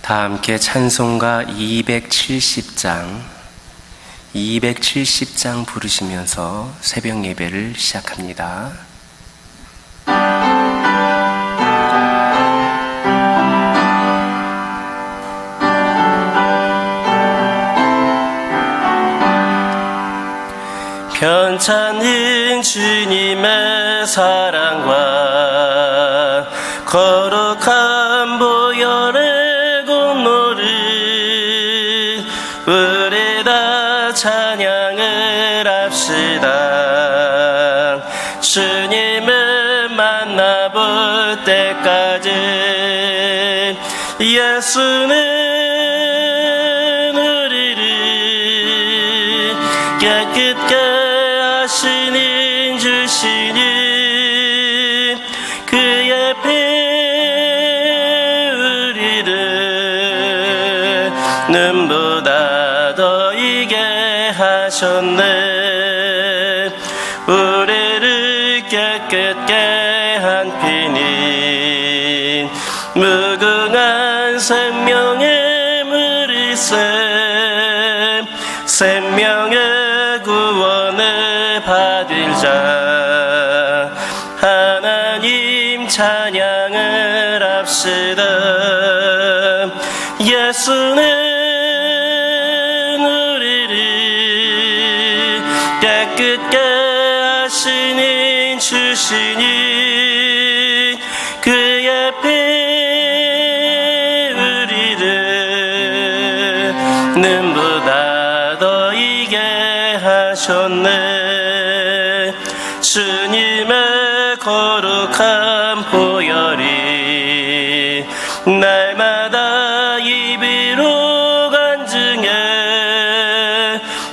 다 함께 찬송가 270장 부르시면서 새벽 예배를 시작합니다. 편찮은 주님의 사랑과 거룩한 보혈의 공로를 우리 다 찬양을 합시다. 주님을 만나볼 때까지 예수는 우리를 깨끗게 하시는 주시니 그의 피 우리를 눈보다 더 이게 하셨네. 우리를 깨끗게 한 피는 무궁한 생명의 물이세. 생명의 구원을 받을 자 하나님 찬양을 합시다. 예수는 우리를 깨끗게 하시는 주시니 그의 피 우리를 눈보다 더 이게 하셨네. 주님의 거룩한 보혈이 날마다 입으로 간증해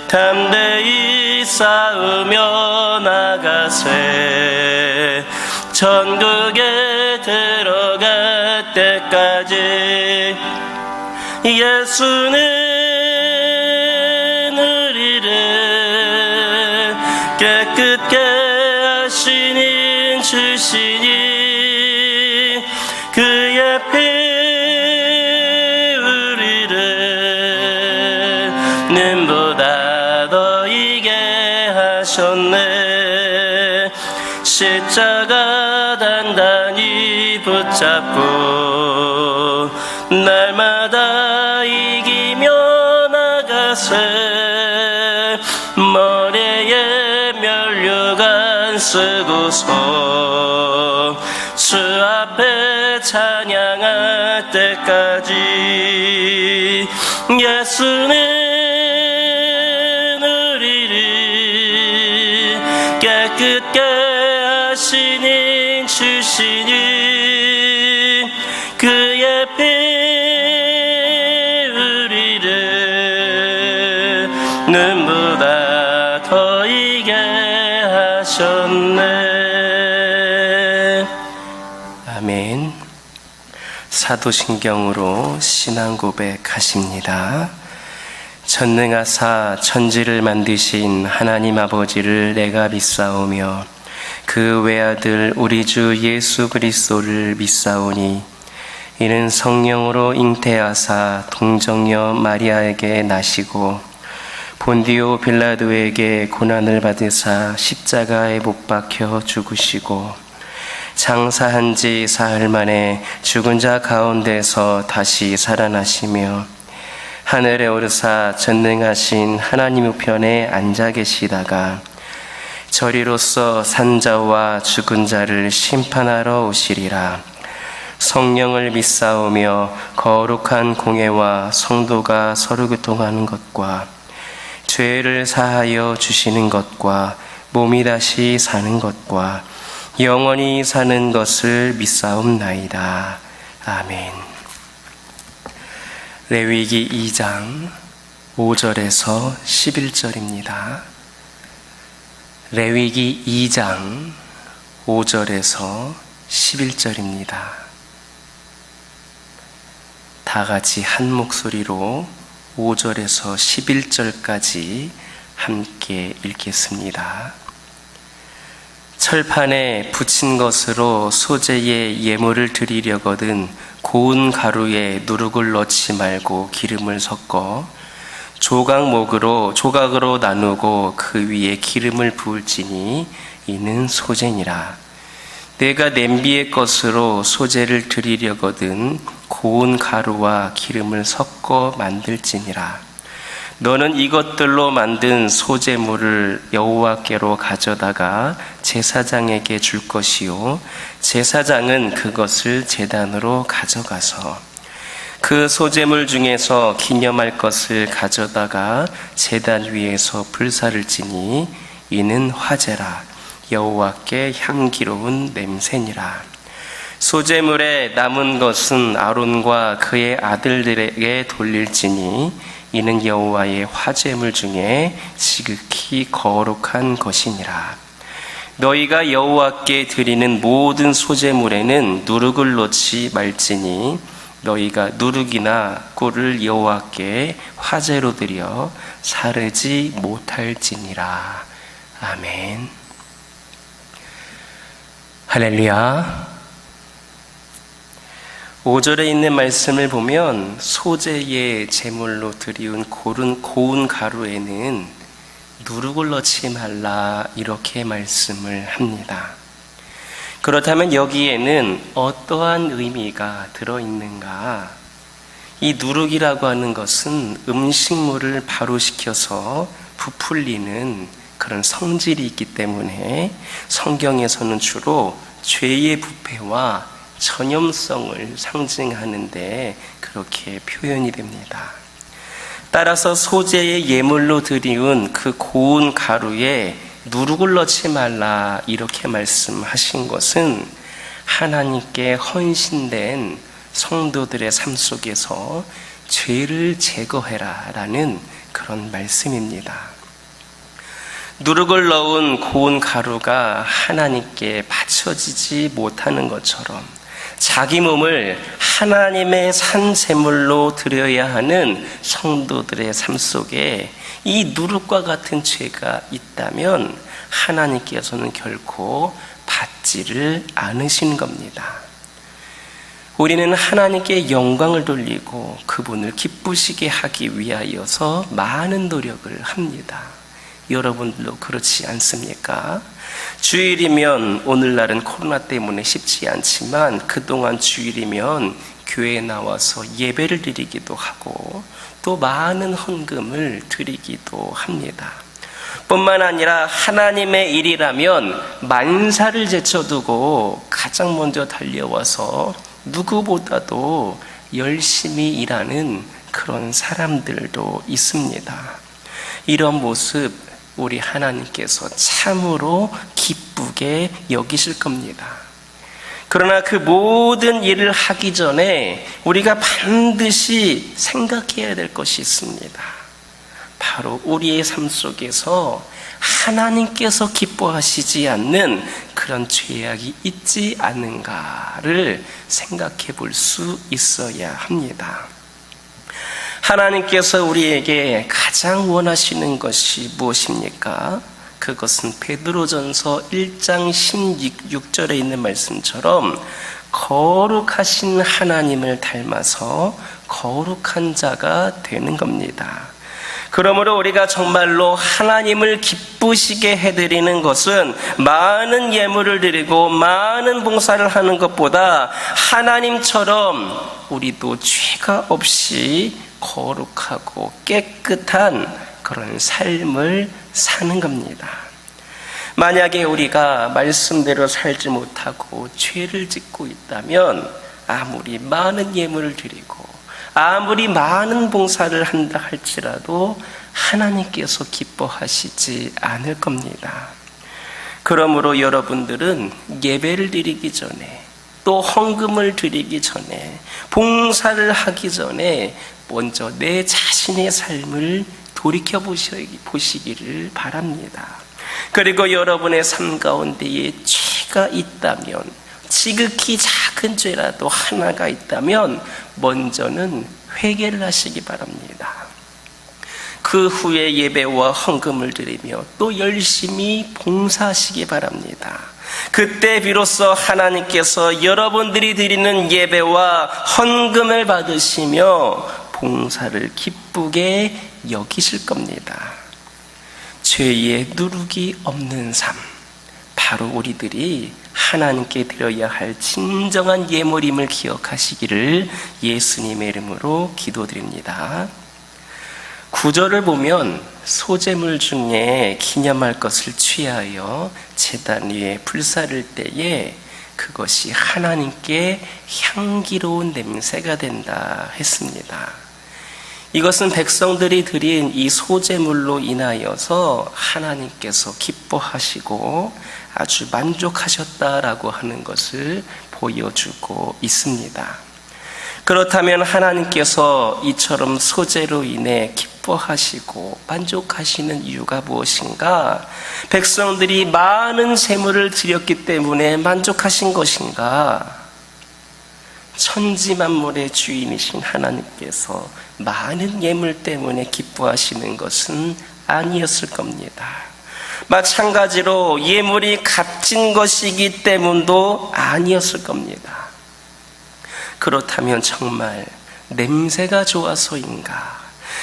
담대히 싸우며 나가세. 천국에 들어갈 때까지 예수는 우리를 깨끗게 하시는 주시니 그의 피 우리를 눈보다 더 이게 하셨네. 십자가 단단히 붙잡고 날마다 이기며 나가세. 머리에 면류관 쓰고서 주 앞에 찬양할 때까지 예수는 우리를 깨끗게 하시는 주시니 그의 피 우리를 눈보다 더 이게 하셨네. 아멘. 사도신경으로 신앙 고백하십니다. 전능하사 천지를 만드신 하나님 아버지를 내가 믿사오며 그 외아들 우리 주 예수 그리스도를 믿사오니 이는 성령으로 잉태하사 동정녀 마리아에게 나시고 본디오 빌라도에게 고난을 받으사 십자가에 못 박혀 죽으시고 장사한 지 사흘 만에 죽은 자 가운데서 다시 살아나시며 하늘에 오르사 전능하신 하나님 우편에 앉아 계시다가 저리로서 산자와 죽은 자를 심판하러 오시리라. 성령을 믿사오며 거룩한 공회와 성도가 서로 교통하는 것과 죄를 사하여 주시는 것과 몸이 다시 사는 것과 영원히 사는 것을 믿사옵나이다. 아멘. 레위기 2장 5절에서 11절입니다. 레위기 2장 5절에서 11절입니다. 다 같이 한 목소리로 5절에서 11절까지 함께 읽겠습니다. 철판에 붙인 것으로 소재의 예물을 드리려거든 고운 가루에 누룩을 넣지 말고 기름을 섞어 조각으로 나누고 그 위에 기름을 부을지니 이는 소제니라. 내가 냄비의 것으로 소제를 드리려거든 고운 가루와 기름을 섞어 만들지니라. 너는 이것들로 만든 소제물을 여호와께로 가져다가 제사장에게 줄 것이요 제사장은 그것을 제단으로 가져가서 그 소제물 중에서 기념할 것을 가져다가 제단 위에서 불사를 지니 이는 화제라. 여호와께 향기로운 냄새니라. 소제물에 남은 것은 아론과 그의 아들들에게 돌릴지니 이는 여호와의 화제물 중에 지극히 거룩한 것이니라. 너희가 여호와께 드리는 모든 소제물에는 누룩을 넣지 말지니 너희가 누룩이나 꿀을 여호와께 화제로 드려 사르지 못할지니라. 아멘. 할렐루야. 5절에 있는 말씀을 보면 소제의 제물로 드리운 고운 가루에는 누룩을 넣지 말라 이렇게 말씀을 합니다. 그렇다면 여기에는 어떠한 의미가 들어있는가? 이 누룩이라고 하는 것은 음식물을 발효시켜서 부풀리는 그런 성질이 있기 때문에 성경에서는 주로 죄의 부패와 전염성을 상징하는데 그렇게 표현이 됩니다. 따라서 소제의 예물로 드리운 그 고운 가루에 누룩을 넣지 말라 이렇게 말씀하신 것은 하나님께 헌신된 성도들의 삶 속에서 죄를 제거해라 라는 그런 말씀입니다. 누룩을 넣은 고운 가루가 하나님께 바쳐지지 못하는 것처럼 자기 몸을 하나님의 산 제물로 드려야 하는 성도들의 삶 속에 이 누룩과 같은 죄가 있다면 하나님께서는 결코 받지를 않으신 겁니다. 우리는 하나님께 영광을 돌리고 그분을 기쁘시게 하기 위하여서 많은 노력을 합니다. 여러분들도 그렇지 않습니까? 주일이면 오늘날은 코로나 때문에 쉽지 않지만 그동안 주일이면 교회에 나와서 예배를 드리기도 하고 또 많은 헌금을 드리기도 합니다. 뿐만 아니라 하나님의 일이라면 만사를 제쳐두고 가장 먼저 달려와서 누구보다도 열심히 일하는 그런 사람들도 있습니다. 이런 모습 우리 하나님께서 참으로 기쁘게 여기실 겁니다. 그러나 그 모든 일을 하기 전에 우리가 반드시 생각해야 될 것이 있습니다. 바로 우리의 삶 속에서 하나님께서 기뻐하시지 않는 그런 죄악이 있지 않은가를 생각해 볼 수 있어야 합니다. 하나님께서 우리에게 가장 원하시는 것이 무엇입니까? 그것은 베드로전서 1장 16절에 있는 말씀처럼 거룩하신 하나님을 닮아서 거룩한 자가 되는 겁니다. 그러므로 우리가 정말로 하나님을 기쁘시게 해드리는 것은 많은 예물을 드리고 많은 봉사를 하는 것보다 하나님처럼 우리도 죄가 없이 거룩하고 깨끗한 그런 삶을 사는 겁니다. 만약에 우리가 말씀대로 살지 못하고 죄를 짓고 있다면 아무리 많은 예물을 드리고 아무리 많은 봉사를 한다 할지라도 하나님께서 기뻐하시지 않을 겁니다. 그러므로 여러분들은 예배를 드리기 전에 또 헌금을 드리기 전에 봉사를 하기 전에 먼저 내 자신의 삶을 돌이켜보시기를 바랍니다. 그리고 여러분의 삶 가운데에 죄가 있다면 지극히 작은 죄라도 하나가 있다면 먼저는 회개를 하시기 바랍니다. 그 후에 예배와 헌금을 드리며 또 열심히 봉사하시기 바랍니다. 그때 비로소 하나님께서 여러분들이 드리는 예배와 헌금을 받으시며 봉사를 기쁘게 여기실 겁니다. 죄의 누룩이 없는 삶, 바로 우리들이 하나님께 드려야 할 진정한 예물임을 기억하시기를 예수님의 이름으로 기도드립니다. 구절을 보면 소제물 중에 기념할 것을 취하여 제단 위에 불사를 때에 그것이 하나님께 향기로운 냄새가 된다 했습니다. 이것은 백성들이 드린 이 소제물로 인하여서 하나님께서 기뻐하시고 아주 만족하셨다라고 하는 것을 보여주고 있습니다. 그렇다면 하나님께서 이처럼 소제로 인해 기뻐하시고 만족하시는 이유가 무엇인가? 백성들이 많은 제물을 드렸기 때문에 만족하신 것인가? 천지만물의 주인이신 하나님께서 많은 예물 때문에 기뻐하시는 것은 아니었을 겁니다. 마찬가지로 예물이 값진 것이기 때문도 아니었을 겁니다. 그렇다면 정말 냄새가 좋아서인가?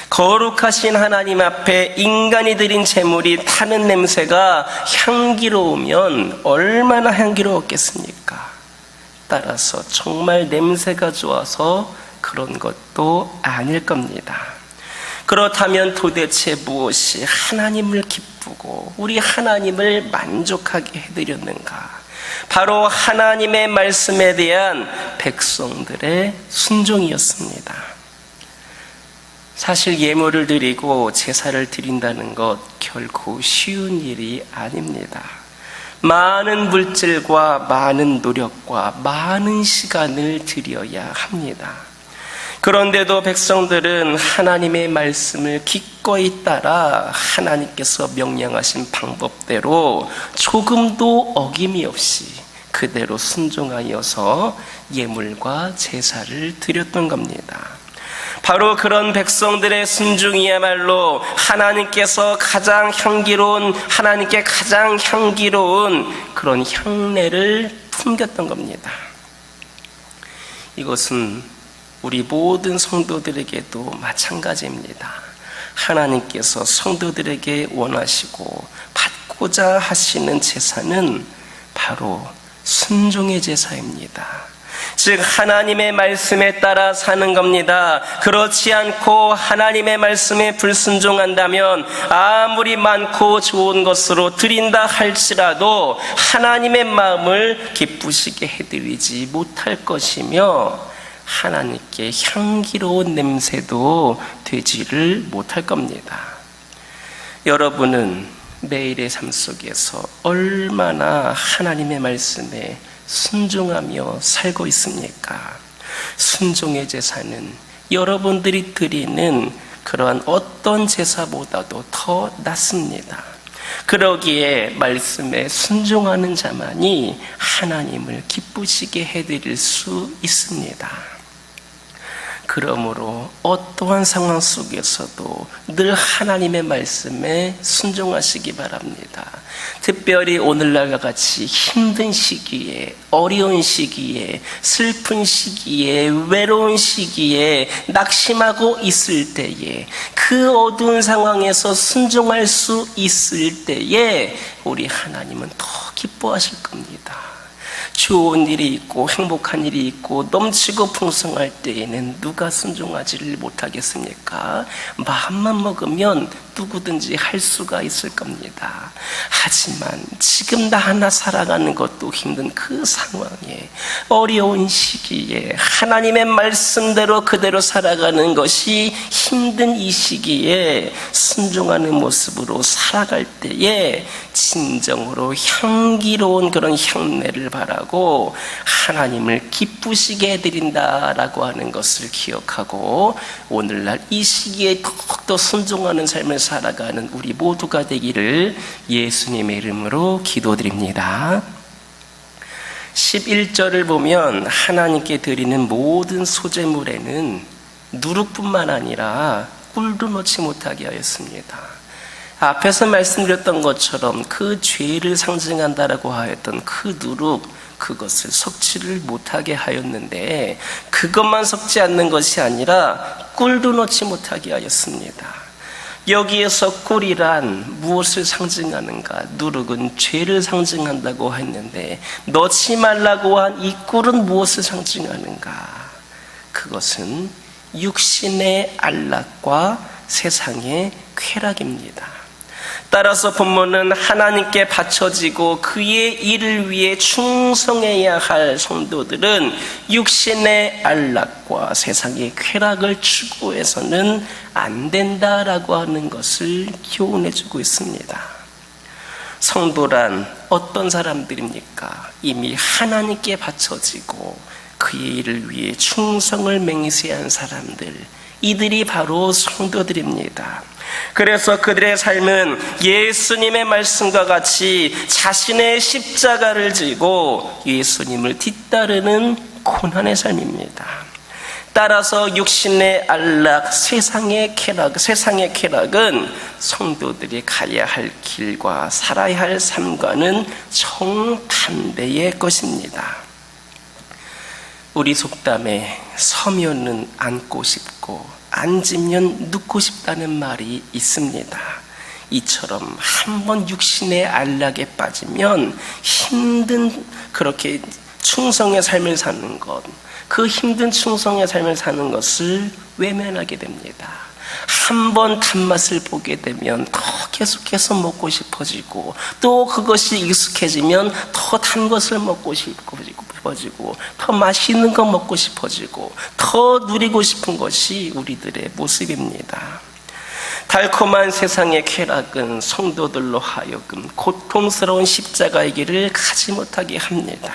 거룩하신 하나님 앞에 인간이 드린 제물이 타는 냄새가 향기로우면 얼마나 향기로웠겠습니까? 따라서 정말 냄새가 좋아서 그런 것도 아닐 겁니다. 그렇다면 도대체 무엇이 하나님을 기쁘고 우리 하나님을 만족하게 해드렸는가? 바로 하나님의 말씀에 대한 백성들의 순종이었습니다. 사실 예물을 드리고 제사를 드린다는 것 결코 쉬운 일이 아닙니다. 많은 물질과 많은 노력과 많은 시간을 들여야 합니다. 그런데도 백성들은 하나님의 말씀을 기꺼이 따라 하나님께서 명령하신 방법대로 조금도 어김이 없이 그대로 순종하여서 예물과 제사를 드렸던 겁니다. 바로 그런 백성들의 순종이야말로 하나님께 가장 향기로운 그런 향내를 풍겼던 겁니다. 이것은 우리 모든 성도들에게도 마찬가지입니다. 하나님께서 성도들에게 원하시고 받고자 하시는 제사는 바로 순종의 제사입니다. 즉 하나님의 말씀에 따라 사는 겁니다. 그렇지 않고 하나님의 말씀에 불순종한다면 아무리 많고 좋은 것으로 드린다 할지라도 하나님의 마음을 기쁘시게 해드리지 못할 것이며 하나님께 향기로운 냄새도 되지를 못할 겁니다. 여러분은 매일의 삶 속에서 얼마나 하나님의 말씀에 순종하며 살고 있습니까? 순종의 제사는 여러분들이 드리는 그러한 어떤 제사보다도 더 낫습니다. 그러기에 말씀에 순종하는 자만이 하나님을 기쁘시게 해드릴 수 있습니다. 그러므로 어떠한 상황 속에서도 늘 하나님의 말씀에 순종하시기 바랍니다. 특별히 오늘날과 같이 힘든 시기에, 어려운 시기에, 슬픈 시기에, 외로운 시기에, 낙심하고 있을 때에, 그 어두운 상황에서 순종할 수 있을 때에 우리 하나님은 더 기뻐하실 겁니다. 좋은 일이 있고 행복한 일이 있고 넘치고 풍성할 때에는 누가 순종하지를 못하겠습니까? 마음만 먹으면 누구든지 할 수가 있을 겁니다. 하지만 지금 나 하나 살아가는 것도 힘든 그 상황에, 어려운 시기에 하나님의 말씀대로 그대로 살아가는 것이 힘든 이 시기에 순종하는 모습으로 살아갈 때에 진정으로 향기로운 그런 향내를 바라고 하나님을 기쁘시게 해드린다라고 하는 것을 기억하고 오늘날 이 시기에 더욱더 순종하는 삶을 살아가는 우리 모두가 되기를 예수님의 이름으로 기도드립니다. 11절을 보면 하나님께 드리는 모든 소제물에는 누룩뿐만 아니라 꿀도 넣지 못하게 하였습니다. 앞에서 말씀드렸던 것처럼 그 죄를 상징한다라고 하였던 그 누룩, 그것을 섞지를 못하게 하였는데 그것만 섞지 않는 것이 아니라 꿀도 넣지 못하게 하였습니다. 여기에서 꿀이란 무엇을 상징하는가? 누룩은 죄를 상징한다고 했는데 넣지 말라고 한 이 꿀은 무엇을 상징하는가? 그것은 육신의 안락과 세상의 쾌락입니다. 따라서 본문은 하나님께 바쳐지고 그의 일을 위해 충성해야 할 성도들은 육신의 안락과 세상의 쾌락을 추구해서는 안 된다라고 하는 것을 교훈해주고 있습니다. 성도란 어떤 사람들입니까? 이미 하나님께 바쳐지고 그의 일을 위해 충성을 맹세한 사람들, 이들이 바로 성도들입니다. 그래서 그들의 삶은 예수님의 말씀과 같이 자신의 십자가를 지고 예수님을 뒤따르는 고난의 삶입니다. 따라서 육신의 안락, 세상의 쾌락은 성도들이 가야 할 길과 살아야 할 삶과는 정반대의 것입니다. 우리 속담에 서면은 앉고 싶고 앉으면 눕고 싶다는 말이 있습니다. 이처럼 한번 육신의 안락에 빠지면 힘든 그렇게 충성의 삶을 사는 것, 그 힘든 충성의 삶을 사는 것을 외면하게 됩니다. 한번 단맛을 보게 되면 더 계속해서 먹고 싶어지고 또 그것이 익숙해지면 더 단 것을 먹고 싶어지고 더 맛있는 거 먹고 싶어지고 더 누리고 싶은 것이 우리들의 모습입니다. 달콤한 세상의 쾌락은 성도들로 하여금 고통스러운 십자가의 길을 가지 못하게 합니다.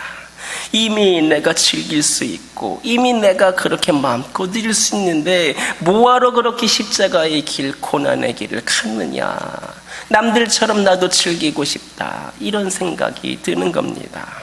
이미 내가 즐길 수 있고 이미 내가 그렇게 마음껏 누릴 수 있는데 뭐하러 그렇게 십자가의 길, 고난의 길을 갔느냐, 남들처럼 나도 즐기고 싶다, 이런 생각이 드는 겁니다.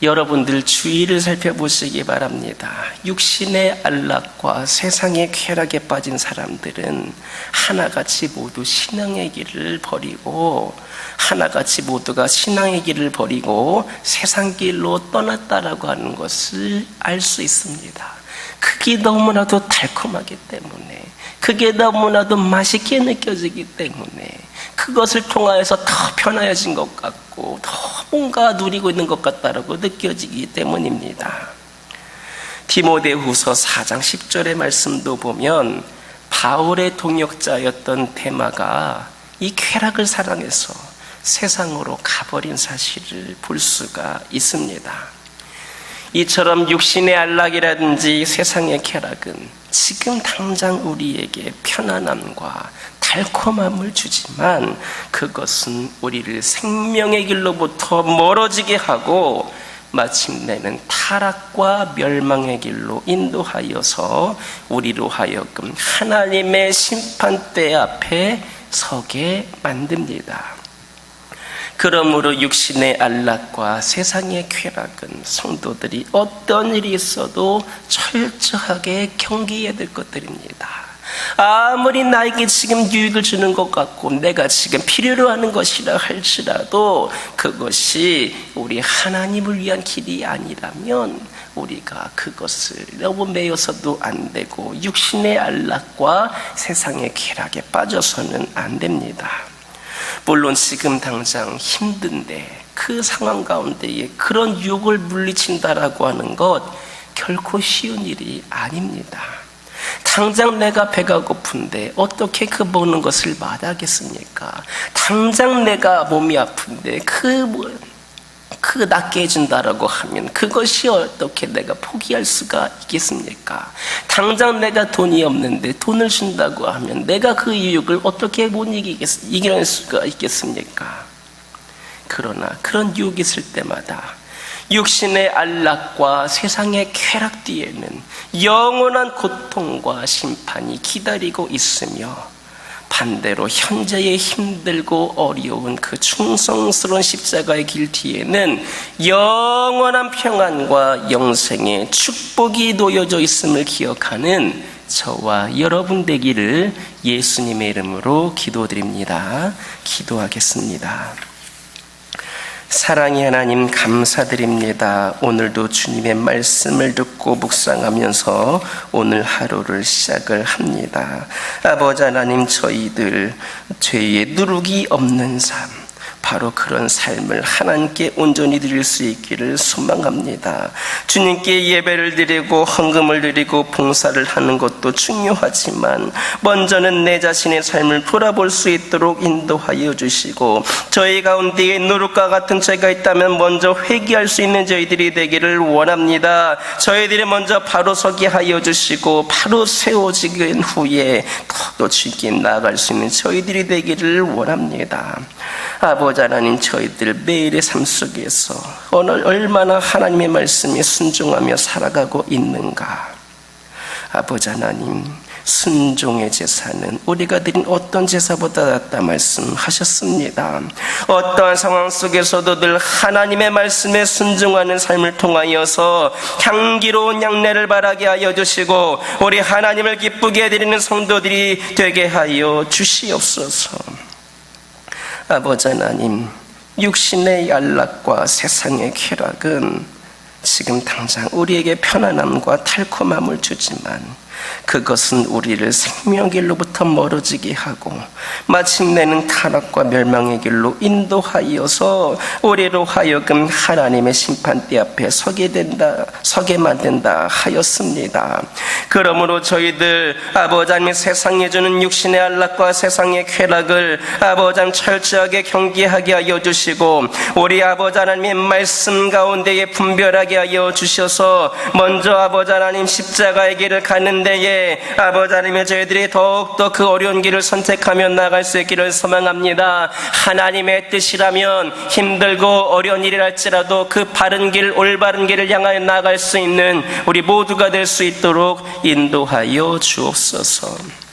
여러분들 주위를 살펴보시기 바랍니다. 육신의 안락과 세상의 쾌락에 빠진 사람들은 하나같이 모두 신앙의 길을 버리고 하나같이 모두가 신앙의 길을 버리고 세상 길로 떠났다라고 하는 것을 알 수 있습니다. 그게 너무나도 달콤하기 때문에, 그게 너무나도 맛있게 느껴지기 때문에, 그것을 통하여서 더 편해진 것 같고 더 뭔가 누리고 있는 것 같다라고 느껴지기 때문입니다. 디모데후서 4장 10절의 말씀도 보면 바울의 동역자였던 데마가 이 쾌락을 사랑해서 세상으로 가버린 사실을 볼 수가 있습니다. 이처럼 육신의 안락이라든지 세상의 쾌락은 지금 당장 우리에게 편안함과 달콤함을 주지만 그것은 우리를 생명의 길로부터 멀어지게 하고 마침내는 타락과 멸망의 길로 인도하여서 우리로 하여금 하나님의 심판대 앞에 서게 만듭니다. 그러므로 육신의 안락과 세상의 쾌락은 성도들이 어떤 일이 있어도 철저하게 경계해야 될 것들입니다. 아무리 나에게 지금 유익을 주는 것 같고 내가 지금 필요로 하는 것이라 할지라도 그것이 우리 하나님을 위한 길이 아니라면 우리가 그것을 너무 매여서도 안 되고 육신의 안락과 세상의 쾌락에 빠져서는 안 됩니다. 물론 지금 당장 힘든데 그 상황 가운데에 그런 유혹을 물리친다라고 하는 것 결코 쉬운 일이 아닙니다. 당장 내가 배가 고픈데 어떻게 그 먹는 것을 마다하겠습니까? 당장 내가 몸이 아픈데 그 낫게 해준다라고 하면 그것이 어떻게 내가 포기할 수가 있겠습니까? 당장 내가 돈이 없는데 돈을 준다고 하면 내가 그 유혹을 어떻게 못 이겨낼 수가 있겠습니까? 그러나 그런 유혹이 있을 때마다 육신의 안락과 세상의 쾌락 뒤에는 영원한 고통과 심판이 기다리고 있으며 반대로 현재의 힘들고 어려운 그 충성스러운 십자가의 길 뒤에는 영원한 평안과 영생의 축복이 놓여져 있음을 기억하는 저와 여러분 되기를 예수님의 이름으로 기도드립니다. 기도하겠습니다. 사랑의 하나님, 감사드립니다. 오늘도 주님의 말씀을 듣고 묵상하면서 오늘 하루를 시작을 합니다. 아버지 하나님, 저희들 죄에 누룩이 없는 삶, 바로 그런 삶을 하나님께 온전히 드릴 수 있기를 소망합니다. 주님께 예배를 드리고 헌금을 드리고 봉사를 하는 것도 중요하지만 먼저는 내 자신의 삶을 돌아볼 수 있도록 인도하여 주시고, 저희 가운데에 누룩과 같은 죄가 있다면 먼저 회개할 수 있는 저희들이 되기를 원합니다. 저희들이 먼저 바로 서게 하여 주시고 바로 세워지긴 후에 더 주님께 나아갈 수 있는 저희들이 되기를 원합니다. 아버지 하나님, 저희들 매일의 삶 속에서 오늘 얼마나 하나님의 말씀에 순종하며 살아가고 있는가. 아버지 하나님, 순종의 제사는 우리가 드린 어떤 제사보다 낫다 말씀하셨습니다. 어떠한 상황 속에서도 늘 하나님의 말씀에 순종하는 삶을 통하여서 향기로운 향례를 바라게 하여 주시고 우리 하나님을 기쁘게 드리는 성도들이 되게 하여 주시옵소서. 아버지 하나님, 육신의 안락과 세상의 쾌락은 지금 당장 우리에게 편안함과 달콤함을 주지만 그것은 우리를 생명의 길로부터 멀어지게 하고 마침내는 타락과 멸망의 길로 인도하여서 우리로 하여금 하나님의 심판대 앞에 서게 만든다 하였습니다. 그러므로 저희들 아버지 하나님, 세상에 주는 육신의 안락과 세상의 쾌락을 아버지 하나님 철저하게 경계하게 하여 주시고 우리 아버지 하나님의 말씀 가운데에 분별하게 하여 주셔서 먼저 아버지 하나님 십자가의 길을 가는 데에 아버지 하나님의 저희들이 더욱더 그 어려운 길을 선택하며 나아갈 수 있기를 소망합니다. 하나님의 뜻이라면 힘들고 어려운 일이랄지라도 그 바른 길, 올바른 길을 향하여 나아갈 수 있는 우리 모두가 될 수 있도록 인도하여 주옵소서.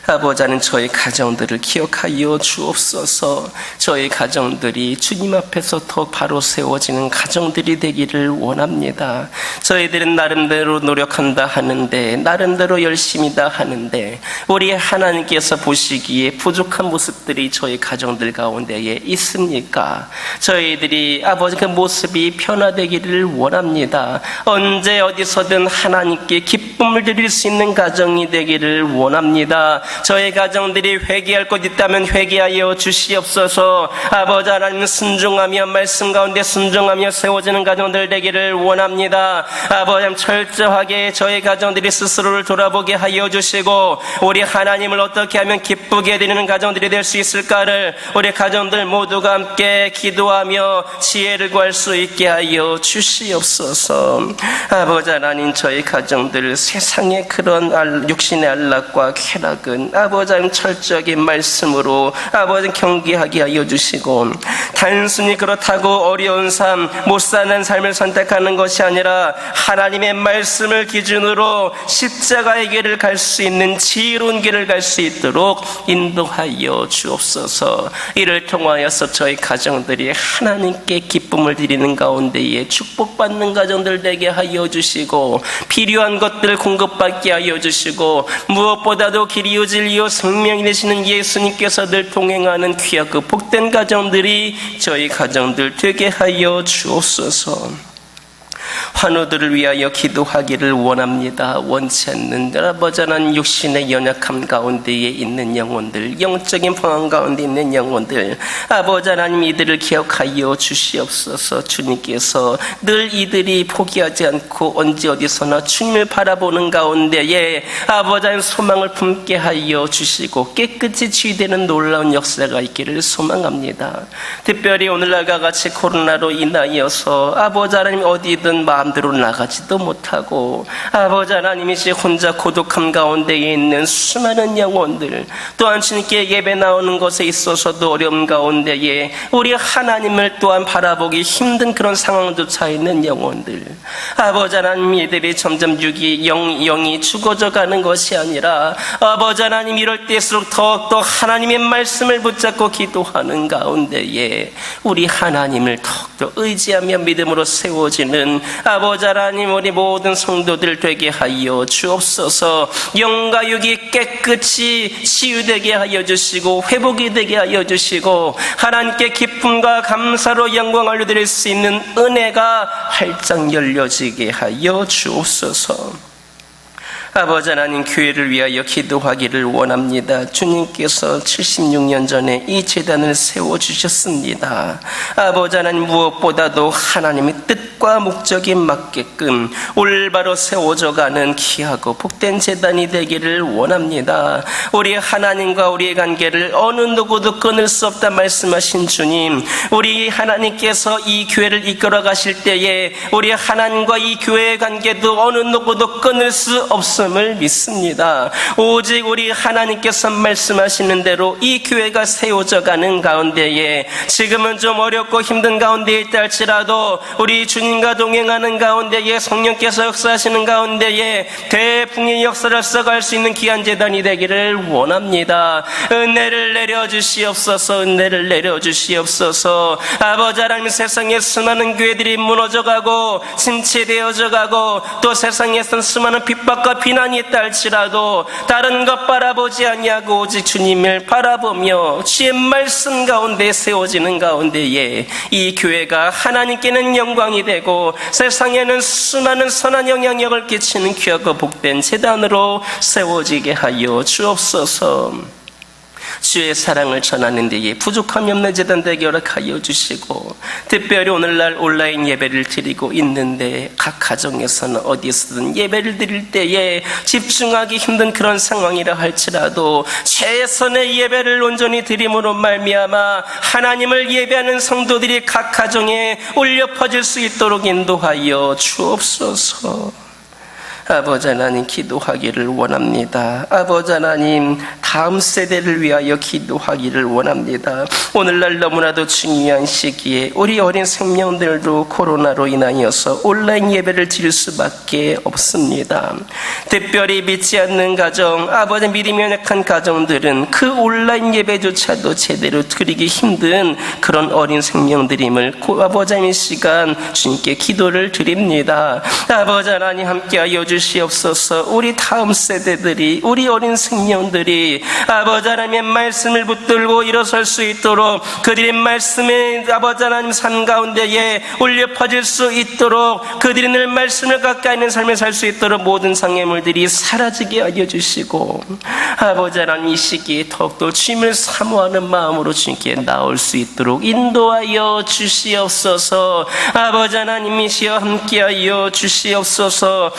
아버지 하나님, 저희 가정들을 기억하여 주옵소서. 저희 가정들이 주님 앞에서 더 바로 세워지는 가정들이 되기를 원합니다. 저희들은 나름대로 노력한다 하는데, 나름대로 열심히다 하는데 우리 하나님께서 보시기에 부족한 모습들이 저희 가정들 가운데에 있습니까? 저희들이 아버지 그 모습이 변화되기를 원합니다. 언제 어디서든 하나님께 기쁨을 드릴 수 있는 가정이 되기를 원합니다. 저희 가정들이 회개할 것 있다면 회개하여 주시옵소서. 아버지 하나님, 순종하며 말씀 가운데 순종하며 세워지는 가정들 되기를 원합니다. 아버지 하나님, 철저하게 저희 가정들이 스스로를 돌아보게 하여 주시고 우리 하나님을 어떻게 하면 기쁘게 드리는 가정들이 될 수 있을까를 우리 가정들 모두가 함께 기도하며 지혜를 구할 수 있게 하여 주시옵소서. 아버지 하나님, 저희 가정들 세상의 그런 육신의 안락과 쾌락은 아버지 하나님 철저하게 말씀으로 아버지 경계하게 하여 주시고 단순히 그렇다고 어려운 삶, 못 사는 삶을 선택하는 것이 아니라 하나님의 말씀을 기준으로 십자가의 길을 갈 수 있는 지혜로운 길을 갈 수 있도록 인도하여 주옵소서. 이를 통하여서 저희 가정들이 하나님께 기쁨을 드리는 가운데에 축복받는 가정들 되게 하여 주시고 필요한 것들 공급받게 하여 주시고 무엇보다도 길이요 진리요 생명이 되시는 예수님께서 늘 동행하는 귀하고 복된 가정들이 저희 가정들 되게 하여 주옵소서. 환우들을 위하여 기도하기를 원합니다. 원치 않는 아버지 하나님, 육신의 연약함 가운데에 있는 영혼들, 영적인 방황 가운데 있는 영혼들, 아버지 하나님 이들을 기억하여 주시옵소서. 주님께서 늘 이들이 포기하지 않고 언제 어디서나 주님을 바라보는 가운데에 아버지 하나님 소망을 품게 하여 주시고 깨끗이 치유되는 놀라운 역사가 있기를 소망합니다. 특별히 오늘날과 같이 코로나로 인하여서 아버지 하나님 어디든 마음 마음대로 나가지도 못하고 아버지 하나님이시 혼자 고독함 가운데에 있는 수많은 영혼들, 또한 주님께 예배 나오는 것에 있어서도 어려움 가운데에 우리 하나님을 또한 바라보기 힘든 그런 상황조차 있는 영혼들, 아버지 하나님, 이들이 점점 영이 죽어져 가는 것이 아니라 아버지 하나님, 이럴 때일수록 더욱더 하나님의 말씀을 붙잡고 기도하는 가운데에 우리 하나님을 더욱더 의지하며 믿음으로 세워지는 아버지 하나님, 우리 모든 성도들 되게 하여 주옵소서. 영과 육이 깨끗이 치유되게 하여 주시고 회복이 되게 하여 주시고 하나님께 기쁨과 감사로 영광을 올려드릴 수 있는 은혜가 활짝 열려지게 하여 주옵소서. 아버지 하나님, 교회를 위하여 기도하기를 원합니다. 주님께서 76년 전에 이 제단을 세워주셨습니다. 아버지 하나님, 무엇보다도 하나님의 뜻과 목적에 맞게끔 올바로 세워져가는 귀하고 복된 제단이 되기를 원합니다. 우리 하나님과 우리의 관계를 어느 누구도 끊을 수 없다 말씀하신 주님, 우리 하나님께서 이 교회를 이끌어 가실 때에 우리 하나님과 이 교회의 관계도 어느 누구도 끊을 수 없습니다. 을 믿습니다. 오직 우리 하나님께서 말씀하시는 대로 이 교회가 세워져 가는 가운데에 지금은 좀 어렵고 힘든 가운데에 있다 할지라도 우리 주님과 동행하는 가운데에 성령께서 역사하시는 가운데에 대풍의 역사를 써갈 수 있는 귀한 제단이 되기를 원합니다. 은혜를 내려주시옵소서. 은혜를 내려주시옵소서. 아버지 하나님, 세상에 수많은 교회들이 무너져가고 침체되어져가고 또 세상에선 수많은 핍박과 비난이 있다 할지라도 다른 것 바라보지 아니하고 오직 주님을 바라보며 주의 말씀 가운데 세워지는 가운데에 이 교회가 하나님께는 영광이 되고 세상에는 수많은 선한 영향력을 끼치는 귀하고 복된 제단으로 세워지게 하여 주옵소서. 주의 사랑을 전하는 데에 부족함이 없는 제단 되게 허락하여 주시고, 특별히 오늘날 온라인 예배를 드리고 있는데 각 가정에서는 어디서든 예배를 드릴 때에 집중하기 힘든 그런 상황이라 할지라도 최선의 예배를 온전히 드림으로 말미암아 하나님을 예배하는 성도들이 각 가정에 울려 퍼질 수 있도록 인도하여 주옵소서. 아버지 하나님, 기도하기를 원합니다. 아버지 하나님, 다음 세대를 위하여 기도하기를 원합니다. 오늘날 너무나도 중요한 시기에 우리 어린 생명들도 코로나로 인하여서 온라인 예배를 드릴 수밖에 없습니다. 특별히 믿지 않는 가정, 아버지 믿음이 연약한 가정들은 그 온라인 예배조차도 제대로 드리기 힘든 그런 어린 생명들임을 아버지 하나님, 이 시간 주님께 기도를 드립니다. 아버지 하나님, 함께하여 주시옵소서. 우리 다음 세대들이, 우리 어린 생명들이 아버지 하나님의 말씀을 붙들고 일어설 수 있도록, 그들의 말씀에 아버지 하나님 삶 가운데에 울려 퍼질 수 있도록, 그들이 늘 말씀을 가까이 있는 삶을 살 수 있도록 모든 장애물들이 사라지게 하여 주시고, 아버지 하나님, 이 시기에 더욱더 주님을 사모하는 마음으로 주님께 나올 수 있도록 인도하여 주시옵소서. 아버지 하나님이시여 함께하여 주시옵소서.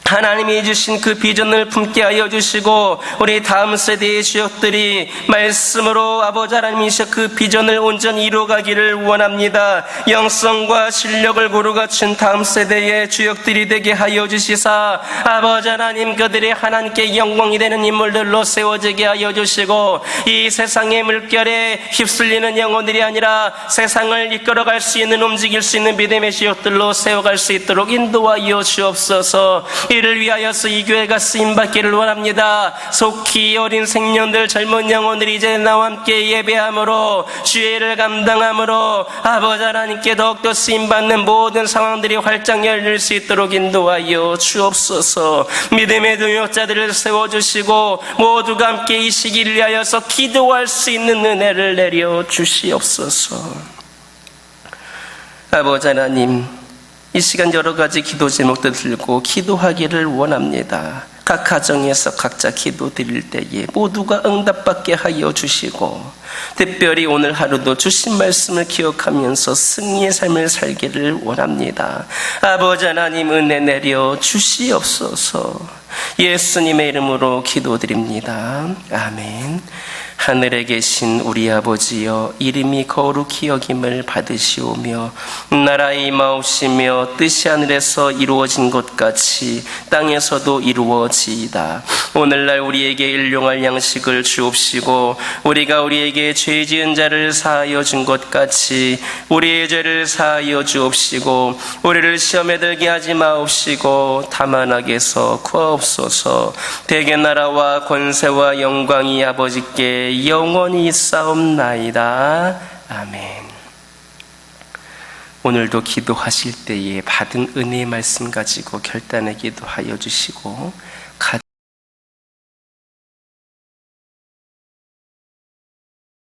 하나님이 주신 그 비전을 품게 하여 주시고 우리 다음 세대의 주역들이 말씀으로 아버지 하나님이셔 그 비전을 온전히 이루어가기를 원합니다. 영성과 실력을 고루 갖춘 다음 세대의 주역들이 되게 하여 주시사 아버지 하나님, 그들이 하나님께 영광이 되는 인물들로 세워지게 하여 주시고 이 세상의 물결에 휩쓸리는 영혼들이 아니라 세상을 이끌어갈 수 있는, 움직일 수 있는 믿음의 주역들로 세워갈 수 있도록 인도하여 주옵소서. 이를 위하여서 이 교회가 쓰임받기를 원합니다. 속히 어린 생명들, 젊은 영혼들이 이제 나와 함께 예배함으로, 주의를 감당함으로 아버지 하나님께 더욱더 쓰임받는 모든 상황들이 활짝 열릴 수 있도록 인도하여 주옵소서. 믿음의 동역자들을 세워주시고 모두가 함께 이 시기를 위하여서 기도할 수 있는 은혜를 내려 주시옵소서. 아버지 하나님, 이 시간 여러 가지 기도 제목들 들고 기도하기를 원합니다. 각 가정에서 각자 기도 드릴 때에 모두가 응답받게 하여 주시고, 특별히 오늘 하루도 주신 말씀을 기억하면서 승리의 삶을 살기를 원합니다. 아버지 하나님, 은혜 내려 주시옵소서. 예수님의 이름으로 기도드립니다. 아멘. 하늘에 계신 우리 아버지여, 이름이 거룩히 여김을 받으시오며 나라의 임하옵시며 뜻이 하늘에서 이루어진 것 같이 땅에서도 이루어지이다. 오늘날 우리에게 일용할 양식을 주옵시고 우리가 우리에게 죄 지은 자를 사하여 준 것 같이 우리의 죄를 사하여 주옵시고 우리를 시험에 들게 하지 마옵시고 다만 악에서 구하옵소서. 대개 나라와 권세와 영광이 아버지께 영원히 있사옵나이다. 아멘. 오늘도 기도하실 때에 받은 은혜의 말씀 가지고 결단의 기도하여 주시고